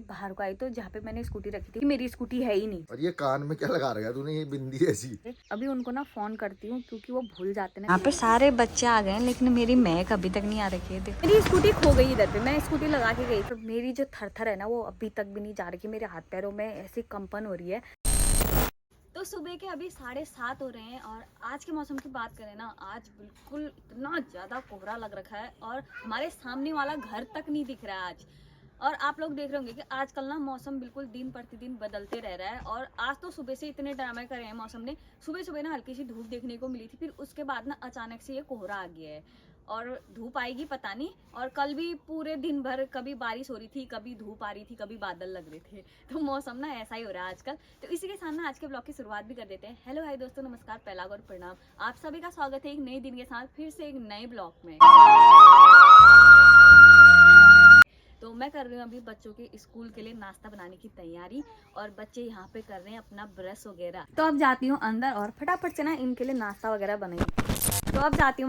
बाहर को आई तो जहाँ पे मैंने स्कूटी रखी थी मेरी स्कूटी है ही नहीं। और ये कान में क्या लगा रखा है तूने, ये बिंदी ऐसी? अभी उनको ना फोन करती हूँ क्योंकि वो भूल जाते हैं। यहाँ पे सारे बच्चे आ गए हैं लेकिन मेरी महक अभी तक नहीं आ रखी है। मेरी स्कूटी खो गई इधर पे, मैं स्कूटी लगा के गई तो मेरी जो थरथर है ना वो अभी तक भी नहीं जा रही। मेरे हाथ पैरों में ऐसी कंपन हो रही है। तो सुबह के अभी 7:30 हो रहे हैं और आज के मौसम की बात करें ना, आज बिल्कुल इतना ज़्यादा कोहरा लग रखा है और हमारे सामने वाला घर तक नहीं दिख रहा है आज। और आप लोग देख रहे होंगे कि आजकल ना मौसम बिल्कुल दिन प्रतिदिन बदलते रह रहा है। और आज तो सुबह से इतने ड्रामे करे हैं मौसम ने। सुबह सुबह ना हल्की सी धूप देखने को मिली थी, फिर उसके बाद ना अचानक से ये कोहरा आ गया है और धूप आएगी पता नहीं। और कल भी पूरे दिन भर कभी बारिश हो रही थी, कभी धूप आ रही थी, कभी बादल लग रहे थे। तो मौसम ना ऐसा ही हो रहा है आजकल। तो इसी के साथ ना आज के ब्लॉग की शुरुआत भी कर देते हैं। हेलो हाय दोस्तों, नमस्कार, पहला और प्रणाम। आप सभी का स्वागत है एक नए दिन के साथ फिर से एक नए ब्लॉग में। तो मैं कर रही हूँ अभी बच्चों के स्कूल के लिए नाश्ता बनाने की तैयारी और बच्चे यहाँ पे कर रहे हैं अपना ब्रश वगैरह। तो अब जाती हूँ अंदर और फटाफट से ना इनके लिए नाश्ता वगैरह बनाई। तो अब जाती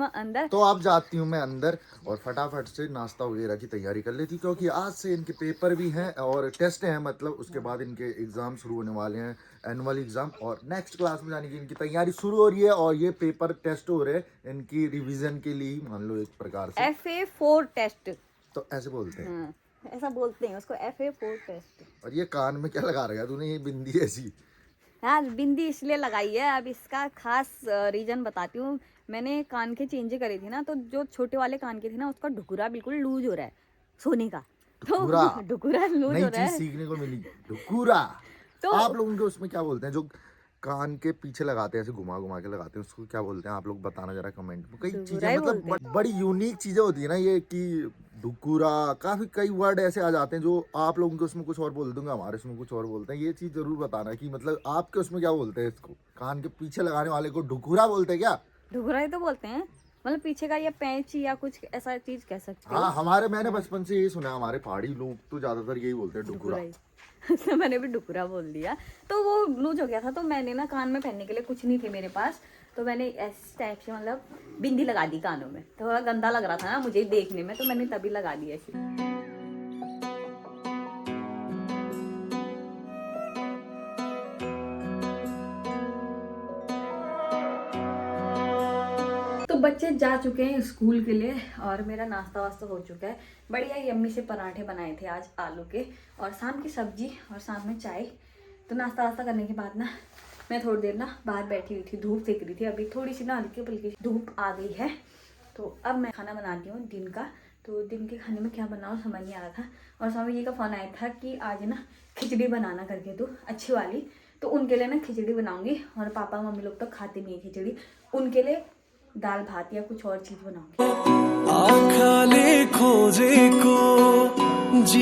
हूँ मैं अंदर और फटाफट से नाश्ता वगैरह की तैयारी कर लेती, क्योंकि आज से इनके पेपर भी हैं और टेस्ट हैं, मतलब उसके बाद इनके एग्जाम शुरू होने वाले हैं, एनुअल एग्जाम, और नेक्स्ट क्लास में जाने की इनकी तैयारी शुरू हो रही है। और ये पेपर टेस्ट हो रहे हैं इनकी रिवीजन के लिए, मान लो एक प्रकार से FA4 टेस्ट, तो ऐसे बोलते हैं। ऐसा बोलते हैं उसको, FA4 टेस्ट। और ये कान में क्या लगा रखा है तूने, ये बिंदी ऐसी? हाँ, बिंदी इसलिए लगाई है। अब इसका खास रीजन बताती हूँ। मैंने कान के चेंज करे थे ना, तो जो छोटे वाले कान के थे ना उसका ढुकुरा बिल्कुल लूज हो रहा है सोने का। तो ढुकुरा लूज नई हो रहा चीज है। सीखने को मिली, ढुकुरा। तो आप लोगों के उसमें क्या बोलते हैं, जो कान के पीछे लगाते हैं, ऐसे घुमा घुमा के लगाते हैं, उसको क्या बोलते हैं? आप लोग बताना जरा कमेंट में। कई चीजें मतलब बड़ी यूनिक चीजें होती है ना ये, कि ढुकुरा, काफी कई वर्ड ऐसे आ जाते हैं जो आप लोगों के उसमें कुछ और बोल दूंगा, हमारे उसमें कुछ और बोलते हैं। ये चीज जरूर बताना कि मतलब आपके उसमें क्या बोलते हैं इसको, कान के पीछे लगाने वाले को ढुकुरा बोलते हैं क्या? ढुकुरा ही तो बोलते हैं, मतलब पीछे का या पैंच या कुछ ऐसा चीज कह सकते हो। हाँ, हमारे मैंने बचपन से यही सुना है, हमारे पहाड़ी लोग तो ज्यादातर यही बोलते हैं, ढुकुरा। तो मैंने भी ढुकुरा बोल दिया। तो वो लूज हो गया था, तो मैंने ना कान में पहनने के लिए कुछ नहीं थे मेरे पास, तो मैंने इस टाइप से मतलब बिंदी लगा दी कानों में। थोड़ा गंदा लग रहा था ना मुझे देखने में, तो मैंने तभी लगा दी ऐसे। तो बच्चे जा चुके हैं स्कूल के लिए और मेरा नाश्ता वास्ता हो चुका है। बढ़िया यम्मी से पराठे बनाए थे आज आलू के, और शाम की सब्जी और साथ में चाय। तो नाश्ता वास्ता करने के बाद ना मैं थोड़ी देर ना बाहर बैठी हुई थी, धूप सेक रही थी। अभी थोड़ी सी ना हल्की फुल्की धूप आ गई है। तो अब मैं खाना बनाती हूँ दिन का। तो दिन के खाने में क्या बनाऊँ समझ नहीं आ रहा था, और स्वामी जी का फ़ोन आया था कि आज ना खिचड़ी बनाना करके, तो अच्छी वाली। तो उनके लिए ना खिचड़ी बनाऊँगी, और पापा मम्मी लोग तो खाते नहीं है खिचड़ी, उनके लिए दाल भात या कुछ और चीज बनाऊंगी।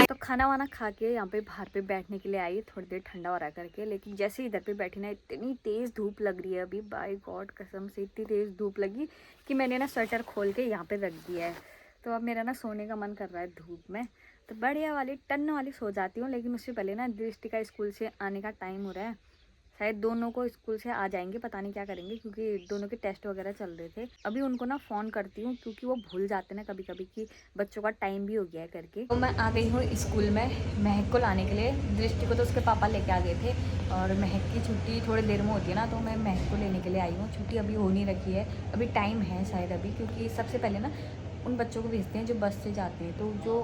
तो खाना वाना खा के यहाँ पे बाहर पे बैठने के लिए आई, थोड़ी देर ठंडा हो रहा करके। लेकिन जैसे इधर पे बैठी ना, इतनी तेज धूप लग रही है अभी, बाय गॉड कसम से इतनी तेज धूप लगी कि मैंने ना स्वेटर खोल के यहाँ पे रख दिया है। तो अब मेरा ना सोने का मन कर रहा है धूप में। तो बढ़िया वाली टन वाली सो जाती हूँ, लेकिन उससे पहले ना दृष्टि का स्कूल से आने का टाइम हो रहा है। शायद दोनों को स्कूल से आ जाएंगे, पता नहीं क्या करेंगे, क्योंकि दोनों के टेस्ट वगैरह चल रहे थे। अभी उनको ना फ़ोन करती हूँ, क्योंकि वो भूल जाते हैं ना कभी कभी कि बच्चों का टाइम भी हो गया है करके। तो मैं आ गई हूँ स्कूल में महक को लाने के लिए। दृष्टि को तो उसके पापा लेके आ गए थे, और महक की छुट्टी थोड़ी देर में होती है ना, तो मैं महक को लेने के लिए आई हूँ। छुट्टी अभी हो नहीं रखी है, अभी टाइम है शायद अभी, क्योंकि सबसे पहले ना उन बच्चों को भेजते हैं जो बस से जाते हैं। तो जो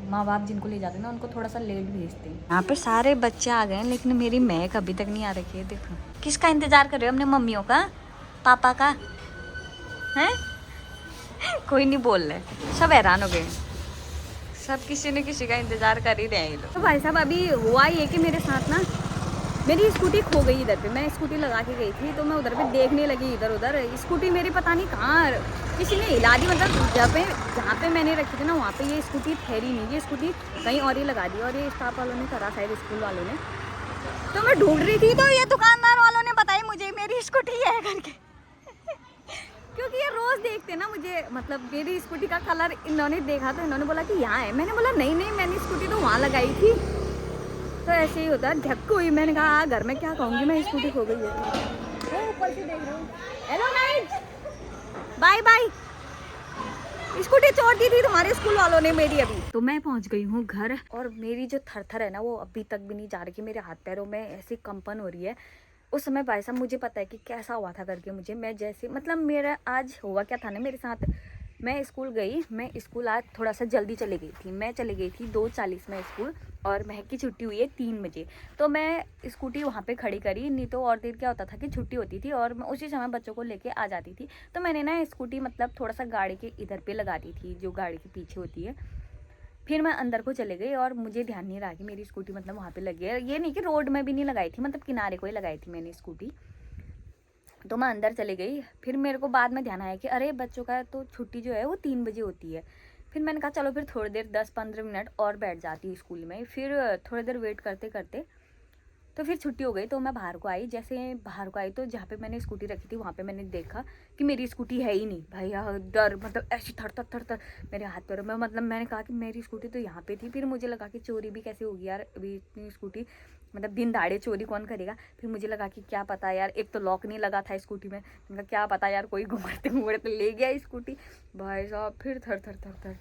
माँ बाप जिनको ले जाते हैं ना, उनको थोड़ा सा लेट भेजते हैं। यहाँ पे सारे बच्चे आ गए हैं, लेकिन मेरी महक अभी तक नहीं आ रखी है। देखो किसका इंतजार कर रहे हो, अपने मम्मियों का, पापा का है? कोई नहीं बोल रहे, सब हैरान हो गए, सब किसी न किसी का इंतजार कर ही रहे हैं ये लोग। तो भाई साहब अभी हुआ ये कि मेरे साथ ना मेरी स्कूटी खो गई इधर पे। मैं स्कूटी लगा के गई थी, तो मैं उधर पे देखने लगी, इधर उधर स्कूटी मेरी पता नहीं कहाँ किसी ने हिला दी। मतलब जहाँ पे मैंने रखी थी ना, वहाँ पे ये स्कूटी ठहरी नहीं, ये स्कूटी कहीं और ही लगा दी, और ये स्टाफ वालों ने करा, शायद स्कूल वालों ने। तो मैं ढूंढ रही थी, तो ये दुकानदार वालों ने बताई मुझे मेरी स्कूटी है करके। क्योंकि ये रोज़ देखते ना मुझे, मतलब मेरी स्कूटी का कलर इन्होंने देखा, तो इन्होंने बोला कि यहाँ है। मैंने बोला नहीं नहीं, मैंने स्कूटी तो वहाँ लगाई थी। तो ऐसे ही होता है, झक्क हुई। मैंने कहा घर में क्या कहूँगी, मैं स्कूटी खो गई है। वो ऊपर से देख रही हूँ। Hello guys, bye bye. Scooty छोड़ दी थी तुम्हारे स्कूल वालों ने मेरी अभी। तो मैं पहुंच गई हूँ घर और मेरी जो थरथर है ना वो अभी तक भी नहीं जा रही। मेरे हाथ पैरों में ऐसी कंपन हो रही है। उस समय भाई साहब मुझे पता है कि कैसा हुआ था करके मुझे, मैं जैसे मतलब मेरा आज हुआ क्या था ना मेरे साथ। मैं स्कूल आज थोड़ा सा जल्दी चली गई थी। मैं चली गई थी 2:40 में स्कूल और महक की छुट्टी हुई है 3 बजे। तो मैं स्कूटी वहाँ पे खड़ी करी, नहीं तो और देर क्या होता था कि छुट्टी होती थी और मैं उसी समय बच्चों को लेके आ जाती थी। तो मैंने ना स्कूटी मतलब थोड़ा सा गाड़ी के इधर पे लगा दी थी जो गाड़ी के पीछे होती है। फिर मैं अंदर को चले गई और मुझे ध्यान नहीं रहा कि मेरी स्कूटी मतलब वहाँ पे लगी है। ये नहीं कि रोड में भी नहीं लगाई थी, मतलब किनारे को ही लगाई थी मैंने स्कूटी। तो मैं अंदर चली गई। फिर मेरे को बाद में ध्यान आया कि अरे बच्चों का तो छुट्टी जो है वो 3 बजे होती है। फिर मैंने कहा चलो फिर थोड़ी देर 10-15 मिनट और बैठ जाती हूँ स्कूल में। फिर थोड़ी देर वेट करते करते तो फिर छुट्टी हो गई। तो मैं बाहर को आई। जैसे बाहर को आई तो जहाँ पे मैंने स्कूटी रखी थी वहाँ पे मैंने देखा कि मेरी स्कूटी है ही नहीं। भैया डर, मतलब ऐसी थर थर थर थर मेरे हाथ पैरों में, मतलब मैंने कहा कि मेरी स्कूटी तो यहाँ पे थी। फिर मुझे लगा कि चोरी भी कैसे होगी यार, अभी इतनी स्कूटी मतलब दिन दहाड़े चोरी कौन करेगा। फिर मुझे लगा कि क्या पता यार, एक तो लॉक नहीं लगा था स्कूटी में, मतलब क्या पता यार कोई घुमाते घुमाते ले गया स्कूटी। भाई साहब फिर थर थर थर थर।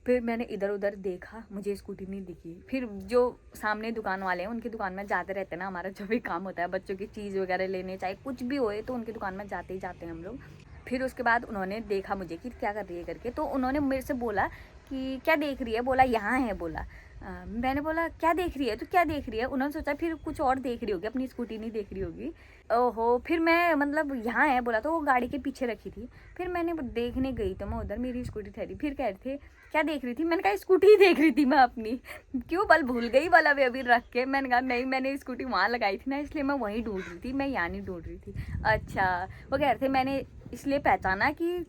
फिर मैंने इधर उधर देखा, मुझे स्कूटी नहीं दिखी। फिर जो सामने दुकान वाले हैं उनकी दुकान में जाते रहते हैं ना, हमारा जो भी काम होता है बच्चों की चीज़ वगैरह लेने चाहे कुछ भी होए तो उनकी दुकान में जाते ही जाते हैं हम लोग। फिर उसके बाद उन्होंने देखा मुझे कि क्या कर रही है करके, तो उन्होंने मेरे से बोला कि क्या देख रही है, बोला यहाँ है, बोला मैंने बोला क्या देख रही है, तो क्या देख रही है। उन्होंने सोचा फिर कुछ और देख रही होगी, अपनी स्कूटी नहीं देख रही होगी। ओहो, फिर मैं मतलब यहाँ है बोला तो वो गाड़ी के पीछे रखी थी। फिर मैंने देखने गई तो मैं उधर, मेरी स्कूटी ठहरी। फिर कह रहे थे क्या देख रही थी, मैंने कहा स्कूटी ही देख रही थी मैं अपनी। क्यों बल भूल गई वाला वे अभी रख के। मैंने कहा नहीं, मैंने स्कूटी वहाँ लगाई थी ना इसलिए मैं वहीं ढूंढ रही थी, मैं यहाँ नहीं ढूंढ रही थी। अच्छा, वो कह रहे थे मैंने इसलिए पहचाना कि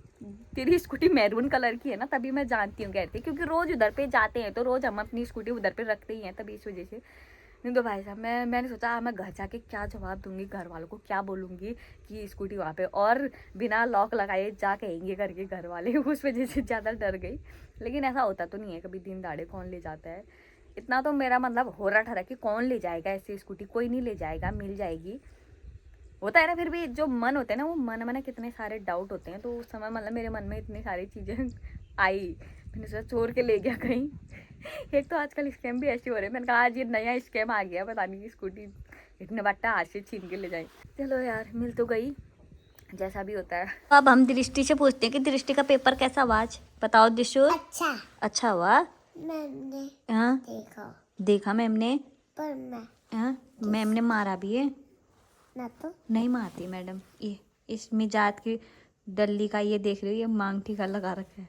तेरी स्कूटी मैरून कलर की है ना, तभी मैं जानती हूँ, कह रहे थे क्योंकि रोज उधर पे जाते हैं तो रोज हम अपनी स्कूटी उधर पे रखते ही हैं, तभी इस वजह से। नहीं तो भाई साहब मैंने सोचा मैं घर जाके क्या जवाब दूंगी, घर वालों को क्या बोलूँगी कि स्कूटी वहाँ पे और बिना लॉक लगाए जा कहेंगे करके घर वाले। उस वजह से ज़्यादा डर गई। लेकिन ऐसा होता तो नहीं है कभी, दिन दाड़े कौन ले जाता है। इतना तो मेरा मतलब हो रहा ठहरा कि कौन ले जाएगा ऐसी स्कूटी, कोई नहीं ले जाएगा, मिल जाएगी। होता है ना, फिर भी जो मन होते हैं ना वो मन में ना कितने सारे डाउट होते हैं। तो उस समय मतलब मेरे मन में इतनी सारी चीज़ें आई। मैंने सोचा चोर के ले गया कहीं। एक तो आजकल स्कैम भी ऐसे हो रहे हैं, मैंने कहा आज ये नया स्कैम आ गया, पता नहीं स्कूटी इतने बट्टा हाथ से छीन के ले जाए। चलो यार, मिल तो गई, जैसा भी होता है। अब हम दृष्टि से पूछते हैं कि दृष्टि का पेपर कैसा हुआ आज, बताओ दिशु। अच्छा अच्छा हुआ। मैंने हाँ देखा मैम ने। पर मैं हाँ मैम ने मारा भी है। ना तो नहीं मारती मैडम। ये इस मिजाज की डल्ली का ये देख रही हो, ये मांग टीका लगा रखा है।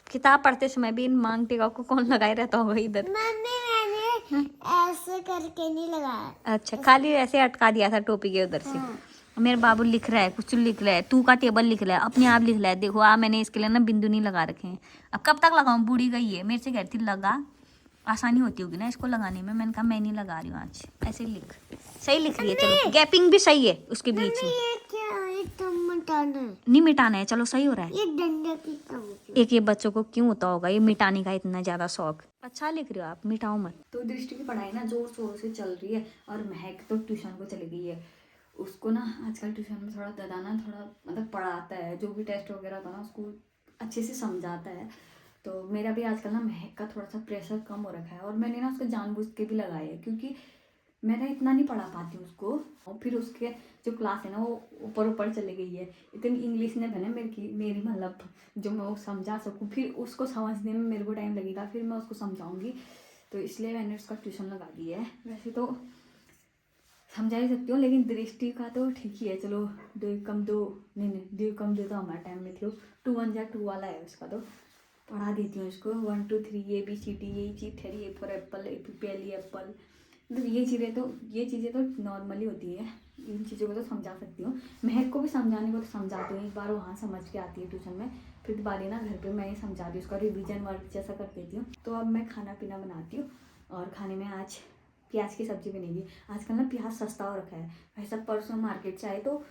किताब पढ़ते समय भी इन मांग टीका को कौन लगाए रहता होगा इधर। मैंने ऐसे करके नहीं लगाया। अच्छा, खाली ऐसे अटका दिया था टोपी के उधर से। मेरे बाबू लिख रहा है, कुछ लिख रहा है, तू का टेबल लिख रहा है, अपने आप लिख रहा है। देखो मैंने इसके लिए ना बिंदु नहीं लगा रखे हैं। अब कब तक लगाऊं, बूढ़ी गई है, मेरे से कह रही थी लगा, आसानी होती होगी ना इसको लगाने में। मैंने कहा मैं नहीं लगा रही हूँ आज, ऐसे लिख। सही लिख रही है, चलो गैपिंग भी सही है उसके बीच में। ये क्या है, तुम मिटाना है। नहीं मिटाना है, चलो सही हो रहा है। ये डंडा की काम। एक ये बच्चों को क्यों होता होगा ये मिटाने का इतना ज्यादा शौक। अच्छा लिख रहे हो आप, मिटाओ मत। तो दृष्टि की पढ़ाई ना जोर शोर से चल रही है और महक तो ट्यूशन को चली गई है। उसको ना आजकल ट्यूशन में थोड़ा दादा थोड़ा मतलब पढ़ाता है, जो भी टेस्ट वगैरह होता है ना उसको अच्छे से समझाता है। तो मेरा भी आजकल ना महक का थोड़ा सा प्रेशर कम हो रखा है और मैंने ना उसको जानबूझ के भी लगाया है क्योंकि मैं ना इतना नहीं पढ़ा पाती हूँ उसको। और फिर उसके जो क्लास है ना वो ऊपर ऊपर चली गई है, इतनी इंग्लिश ने बने मेरी मतलब जो मैं वो समझा सकूँ, फिर उसको समझने में मेरे को टाइम लगेगा, फिर मैं उसको समझाऊंगी। तो इसलिए मैंने उसका ट्यूशन लगा दिया है। वैसे तो समझा ही सकती हूँ, लेकिन दृष्टि का तो ठीक ही है। चलो 2 नहीं 2 तो हमारा टाइम में थी, 2 1 जा 2 वाला है उसका, तो पढ़ा देती हूँ उसको 1 2 3 ABCD, यही चीज़ ठहरी, ए फॉर एप्पल, ए पहली एप्पल, मतलब ये चीज़ें तो नॉर्मली होती है। इन चीज़ों को तो समझा सकती हूँ। महक को भी समझाने को तो समझाती हूँ, एक बार वहाँ समझ के आती है ट्यूशन में, फिर दोबारा ना घर पे मैं ही समझाती हूँ, उसका रिवीजन वर्क जैसा कर देती हूँ। तो अब मैं खाना पीना बनाती हूँ और खाने में आज प्याज की सब्ज़ी बनेगी। आजकल ना प्याज सस्ता हो रखा है। वैसा परसों मार्केट से आए तो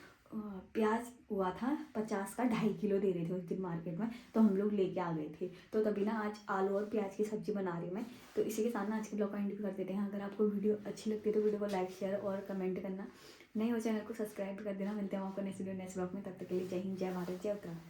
प्याज हुआ था 50 का 2.5 किलो दे रहे थे उस दिन मार्केट में, तो हम लोग लेके आ गए थे। तो तभी ना आज आलू और प्याज की सब्ज़ी बना रही हूँ मैं। तो इसी के साथ ना आज के ब्लॉग का एंड कर देते हैं। अगर आपको वीडियो अच्छी लगती है तो वीडियो को लाइक शेयर और कमेंट करना, नए हो चैनल को सब्सक्राइब कर देना। मिलते हैं आपको नेक्स्ट वीडियो नेक्स्ट ब्लॉग में, तब तक के लिए जय हिंद, जय भारत, जय उत्तराखंड।